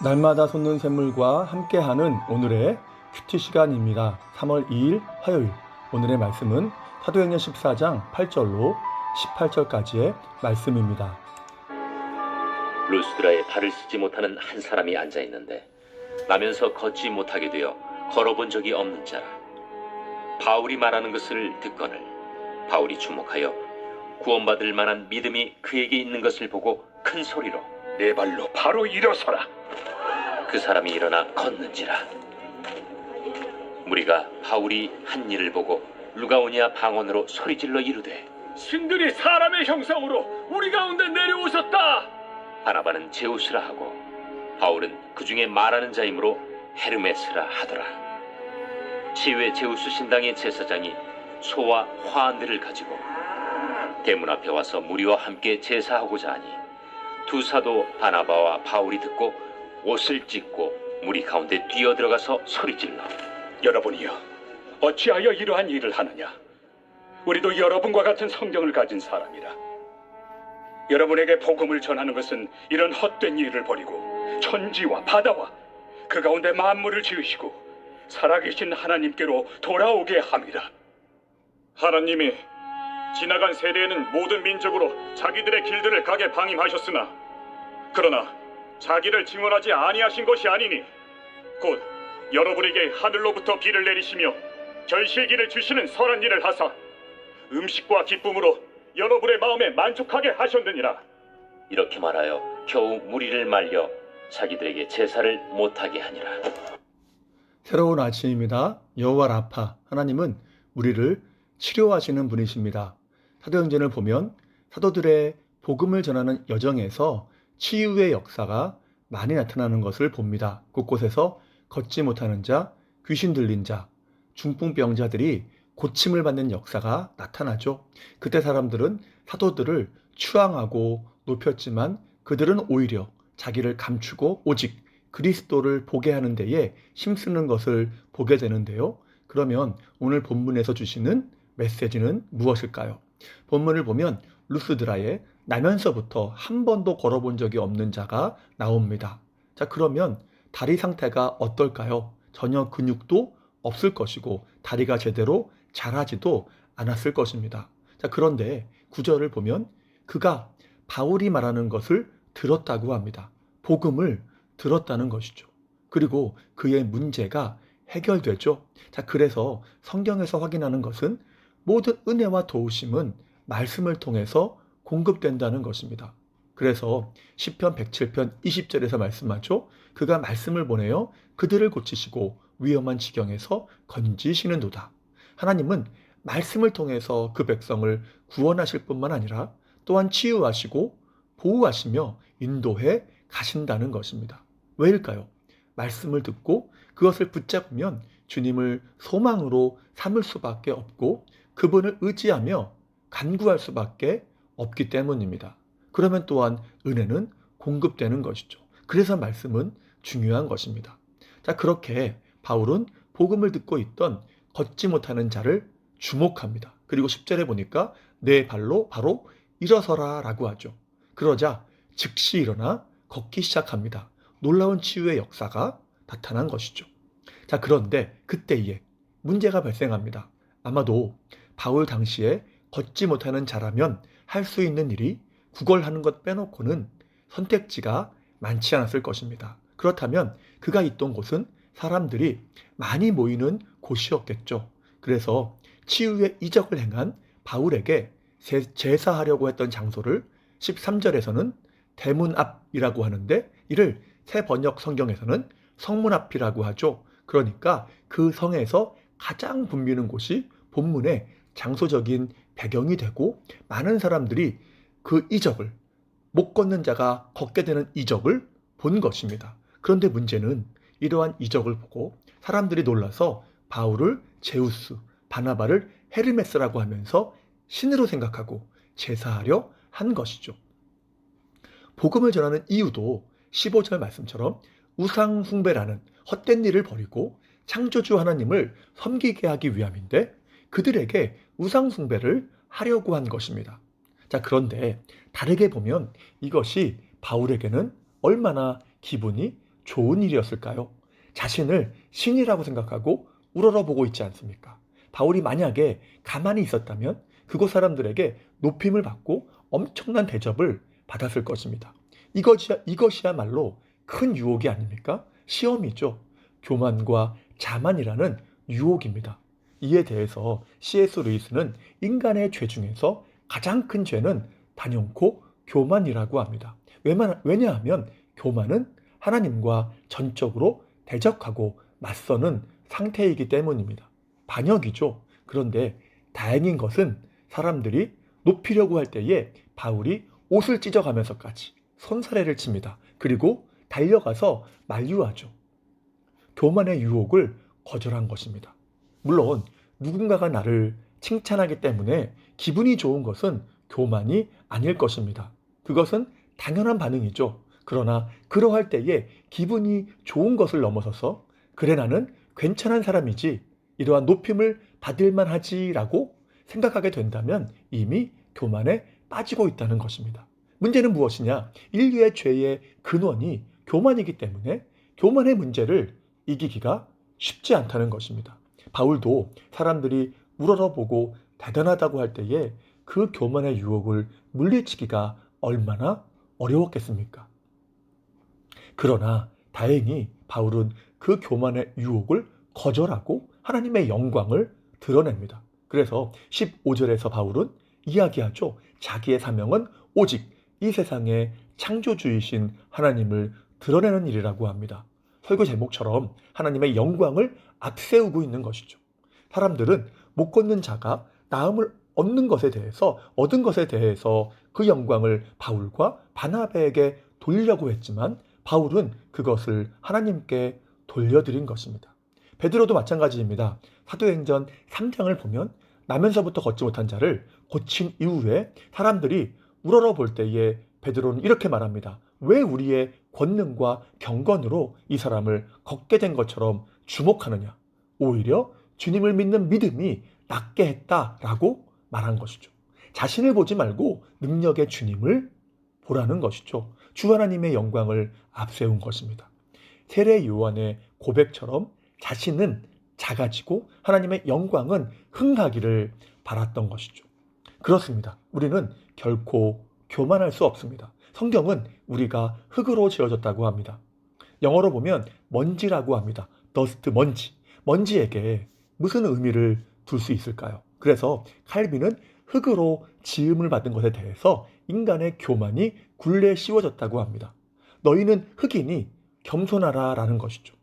날마다 솟는 샘물과 함께하는 오늘의 큐티 시간입니다. 3월 2일 화요일, 오늘의 말씀은 사도행전 14장 8절로 18절까지의 말씀입니다. 루스드라에 발을 쓰지 못하는 한 사람이 앉아 있는데 나면서 걷지 못하게 되어 걸어본 적이 없는 자라. 바울이 말하는 것을 듣거늘 바울이 주목하여 구원받을 만한 믿음이 그에게 있는 것을 보고 큰 소리로 내 발로 바로 일어서라. 그 사람이 일어나 걷는지라. 무리가 바울이 한 일을 보고 루가오니아 방언으로 소리질러 이르되 신들이 사람의 형상으로 우리 가운데 내려오셨다. 바나바는 제우스라 하고 바울은 그 중에 말하는 자이므로 헤르메스라 하더라. 치유의 제우스 신당의 제사장이 소와 화환들을 가지고 대문 앞에 와서 무리와 함께 제사하고자 하니 두 사도 바나바와 바울이 듣고 옷을 찢고 무리 가운데 뛰어들어가서 소리질러 여러분이여, 어찌하여 이러한 일을 하느냐? 우리도 여러분과 같은 성경을 가진 사람이라. 여러분에게 복음을 전하는 것은 이런 헛된 일을 버리고 천지와 바다와 그 가운데 만물을 지으시고 살아계신 하나님께로 돌아오게 함이라. 하나님이 지나간 세대에는 모든 민족으로 자기들의 길들을 가게 방임하셨으나 그러나 자기를 증언하지 아니하신 것이 아니니 곧 여러분에게 하늘로부터 비를 내리시며 결실기를 주시는 선한 일을 하사 음식과 기쁨으로 여러분의 마음에 만족하게 하셨느니라. 이렇게 말하여 겨우 무리를 말려 자기들에게 제사를 못하게 하니라. 새로운 아침입니다. 여호와 라파, 하나님은 우리를 치료하시는 분이십니다. 사도행전을 보면 사도들의 복음을 전하는 여정에서 치유의 역사가 많이 나타나는 것을 봅니다. 곳곳에서 걷지 못하는 자, 귀신 들린 자, 중풍병자들이 고침을 받는 역사가 나타나죠. 그때 사람들은 사도들을 추앙하고 높였지만 그들은 오히려 자기를 감추고 오직 그리스도를 보게 하는 데에 힘쓰는 것을 보게 되는데요. 그러면 오늘 본문에서 주시는 메시지는 무엇일까요? 본문을 보면 루스드라에 나면서부터 한 번도 걸어본 적이 없는 자가 나옵니다. 자, 그러면 다리 상태가 어떨까요? 전혀 근육도 없을 것이고 다리가 제대로 자라지도 않았을 것입니다. 자, 그런데 구절을 보면 그가 바울이 말하는 것을 들었다고 합니다. 복음을 들었다는 것이죠. 그리고 그의 문제가 해결되죠. 자, 그래서 성경에서 확인하는 것은 모든 은혜와 도우심은 말씀을 통해서 공급된다는 것입니다. 그래서 시편 107편 20절에서 말씀하죠. 그가 말씀을 보내어 그들을 고치시고 위험한 지경에서 건지시는도다. 하나님은 말씀을 통해서 그 백성을 구원하실 뿐만 아니라 또한 치유하시고 보호하시며 인도해 가신다는 것입니다. 왜일까요? 말씀을 듣고 그것을 붙잡으면 주님을 소망으로 삼을 수밖에 없고 그분을 의지하며 간구할 수밖에 없기 때문입니다. 그러면 또한 은혜는 공급되는 것이죠. 그래서 말씀은 중요한 것입니다. 자, 그렇게 바울은 복음을 듣고 있던 걷지 못하는 자를 주목합니다. 그리고 10절에 보니까 내 발로 바로 일어서라 라고 하죠. 그러자 즉시 일어나 걷기 시작합니다. 놀라운 치유의 역사가 나타난 것이죠. 자, 그런데 그때에 문제가 발생합니다. 아마도 바울 당시에 걷지 못하는 자라면 할 수 있는 일이 구걸하는 것 빼놓고는 선택지가 많지 않았을 것입니다. 그렇다면 그가 있던 곳은 사람들이 많이 모이는 곳이었겠죠. 그래서 치유의 이적을 행한 바울에게 제사하려고 했던 장소를 13절에서는 대문 앞이라고 하는데 이를 새 번역 성경에서는 성문 앞이라고 하죠. 그러니까 그 성에서 가장 붐비는 곳이 본문의 장소적인 배경이 되고 많은 사람들이 그 이적을 못 걷는 자가 걷게 되는 이적을 본 것입니다. 그런데 문제는 이러한 이적을 보고 사람들이 놀라서 바울을 제우스, 바나바를 헤르메스라고 하면서 신으로 생각하고 제사하려 한 것이죠. 복음을 전하는 이유도 15절 말씀처럼 우상 숭배라는 헛된 일을 버리고 창조주 하나님을 섬기게 하기 위함인데 그들에게 우상 숭배를 하려고 한 것입니다. 자, 그런데 다르게 보면 이것이 바울에게는 얼마나 기분이 좋은 일이었을까요? 자신을 신이라고 생각하고 우러러보고 있지 않습니까? 바울이 만약에 가만히 있었다면 그곳 사람들에게 높임을 받고 엄청난 대접을 받았을 것입니다. 이것이야말로 큰 유혹이 아닙니까? 시험이죠. 교만과 자만이라는 유혹입니다. 이에 대해서 C.S. 루이스는 인간의 죄 중에서 가장 큰 죄는 단연코 교만이라고 합니다. 왜냐하면 교만은 하나님과 전적으로 대적하고 맞서는 상태이기 때문입니다. 반역이죠. 그런데 다행인 것은 사람들이 높이려고 할 때에 바울이 옷을 찢어가면서까지 손사래를 칩니다. 그리고 달려가서 만류하죠. 교만의 유혹을 거절한 것입니다. 물론 누군가가 나를 칭찬하기 때문에 기분이 좋은 것은 교만이 아닐 것입니다. 그것은 당연한 반응이죠. 그러나 그러할 때에 기분이 좋은 것을 넘어서서 그래 나는 괜찮은 사람이지 이러한 높임을 받을 만하지라고 생각하게 된다면 이미 교만에 빠지고 있다는 것입니다. 문제는 무엇이냐? 인류의 죄의 근원이 교만이기 때문에 교만의 문제를 이기기가 쉽지 않다는 것입니다. 바울도 사람들이 우러러보고 대단하다고 할 때에 그 교만의 유혹을 물리치기가 얼마나 어려웠겠습니까? 그러나 다행히 바울은 그 교만의 유혹을 거절하고 하나님의 영광을 드러냅니다. 그래서 15절에서 바울은 이야기하죠. 자기의 사명은 오직 이 세상의 창조주이신 하나님을 드러내는 일이라고 합니다. 설교 제목처럼 하나님의 영광을 앞세우고 있는 것이죠. 사람들은 못 걷는 자가 나음을 얻은 것에 대해서 그 영광을 바울과 바나바에게 돌리려고 했지만 바울은 그것을 하나님께 돌려드린 것입니다. 베드로도 마찬가지입니다. 사도행전 3장을 보면 나면서부터 걷지 못한 자를 고친 이후에 사람들이 우러러 볼 때에 베드로는 이렇게 말합니다. 왜 우리의 권능과 경건으로 이 사람을 걷게 된 것처럼 주목하느냐? 오히려 주님을 믿는 믿음이 낫게 했다라고 말한 것이죠. 자신을 보지 말고 능력의 주님을 보라는 것이죠. 주 하나님의 영광을 앞세운 것입니다. 세례 요한의 고백처럼 자신은 작아지고 하나님의 영광은 흥하기를 바랐던 것이죠. 그렇습니다. 우리는 결코 교만할 수 없습니다. 성경은 우리가 흙으로 지어졌다고 합니다. 영어로 보면 먼지라고 합니다. 더스트, 먼지. 먼지에게 무슨 의미를 둘 수 있을까요? 그래서 칼빈은 흙으로 지음을 받은 것에 대해서 인간의 교만이 굴레 씌워졌다고 합니다. 너희는 흙이니 겸손하라 라는 것이죠.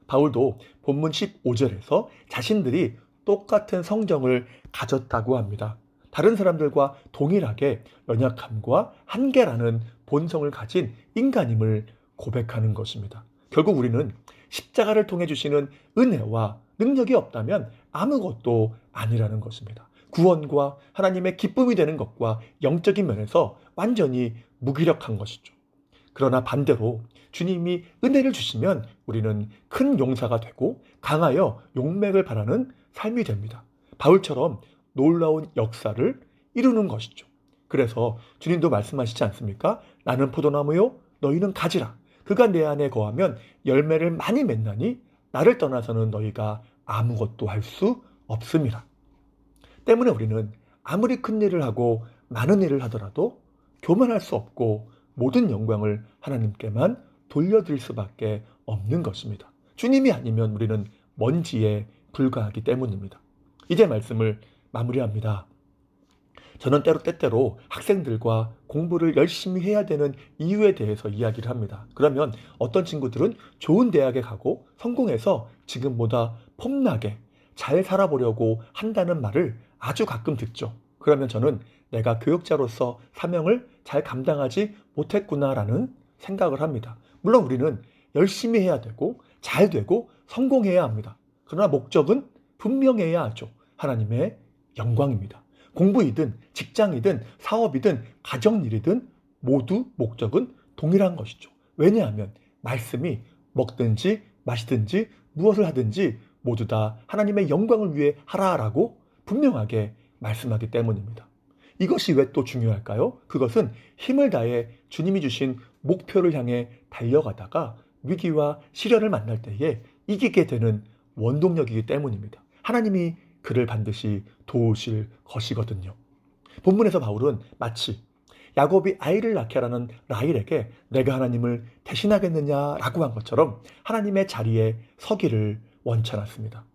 바울도 본문 15절에서 자신들이 똑같은 성정을 가졌다고 합니다. 다른 사람들과 동일하게 연약함과 한계라는 본성을 가진 인간임을 고백하는 것입니다. 결국 우리는 십자가를 통해 주시는 은혜와 능력이 없다면 아무것도 아니라는 것입니다. 구원과 하나님의 기쁨이 되는 것과 영적인 면에서 완전히 무기력한 것이죠. 그러나 반대로 주님이 은혜를 주시면 우리는 큰 용사가 되고 강하여 용맥을 바라는 삶이 됩니다. 바울처럼 놀라운 역사를 이루는 것이죠. 그래서 주님도 말씀하시지 않습니까? 나는 포도나무요, 너희는 가지라. 그가 내 안에 거하면 열매를 많이 맺나니 나를 떠나서는 너희가 아무것도 할 수 없음이라. 때문에 우리는 아무리 큰 일을 하고 많은 일을 하더라도 교만할 수 없고 모든 영광을 하나님께만 돌려드릴 수밖에 없는 것입니다. 주님이 아니면 우리는 먼지에 불과하기 때문입니다. 이제 말씀을 마무리합니다. 저는 때때로 학생들과 공부를 열심히 해야 되는 이유에 대해서 이야기를 합니다. 그러면 어떤 친구들은 좋은 대학에 가고 성공해서 지금보다 폼나게 잘 살아보려고 한다는 말을 아주 가끔 듣죠. 그러면 저는 내가 교육자로서 사명을 잘 감당하지 못했구나라는 생각을 합니다. 물론 우리는 열심히 해야 되고 잘 되고 성공해야 합니다. 그러나 목적은 분명해야 하죠. 하나님의 영광입니다. 공부이든 직장이든 사업이든 가정일이든 모두 목적은 동일한 것이죠. 왜냐하면 말씀이 먹든지 마시든지 무엇을 하든지 모두 다 하나님의 영광을 위해 하라라고 분명하게 말씀하기 때문입니다. 이것이 왜 또 중요할까요? 그것은 힘을 다해 주님이 주신 목표를 향해 달려가다가 위기와 시련을 만날 때에 이기게 되는 원동력이기 때문입니다. 하나님이 그를 반드시 도우실 것이거든요. 본문에서 바울은 마치 야곱이 아이를 낳게 하라는 라헬에게 내가 하나님을 대신하겠느냐라고 한 것처럼 하나님의 자리에 서기를 원치 않았습니다.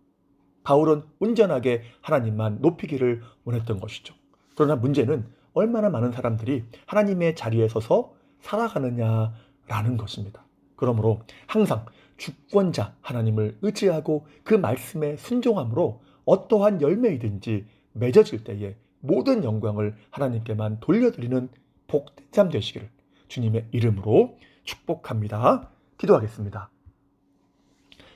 바울은 온전하게 하나님만 높이기를 원했던 것이죠. 그러나 문제는 얼마나 많은 사람들이 하나님의 자리에 서서 살아가느냐라는 것입니다. 그러므로 항상 주권자 하나님을 의지하고 그 말씀에 순종함으로 어떠한 열매이든지 맺어질 때에 모든 영광을 하나님께만 돌려드리는 복된 삶 되시기를 주님의 이름으로 축복합니다. 기도하겠습니다.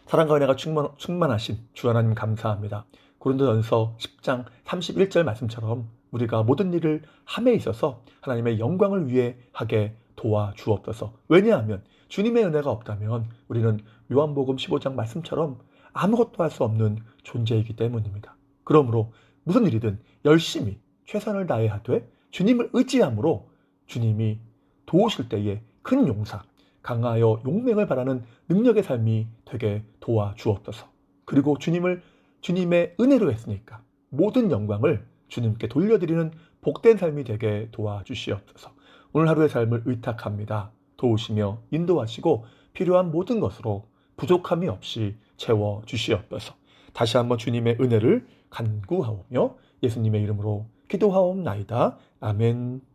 사랑과 은혜가 충만하신 주 하나님 감사합니다. 고린도전서 10장 31절 말씀처럼 우리가 모든 일을 함에 있어서 하나님의 영광을 위해 하게 도와주옵소서. 왜냐하면 주님의 은혜가 없다면 우리는 요한복음 15장 말씀처럼 아무것도 할 수 없는 존재이기 때문입니다. 그러므로 무슨 일이든 열심히 최선을 다해 하되 주님을 의지함으로 주님이 도우실 때에 큰 용사, 강하여 용맹을 바라는 능력의 삶이 되게 도와주옵소서. 그리고 주님의 은혜로 했으니까 모든 영광을 주님께 돌려드리는 복된 삶이 되게 도와주시옵소서. 오늘 하루의 삶을 의탁합니다. 도우시며 인도하시고 필요한 모든 것으로 부족함이 없이 채워주시옵소서. 다시 한번 주님의 은혜를 간구하오며 예수님의 이름으로 기도하옵나이다. 아멘.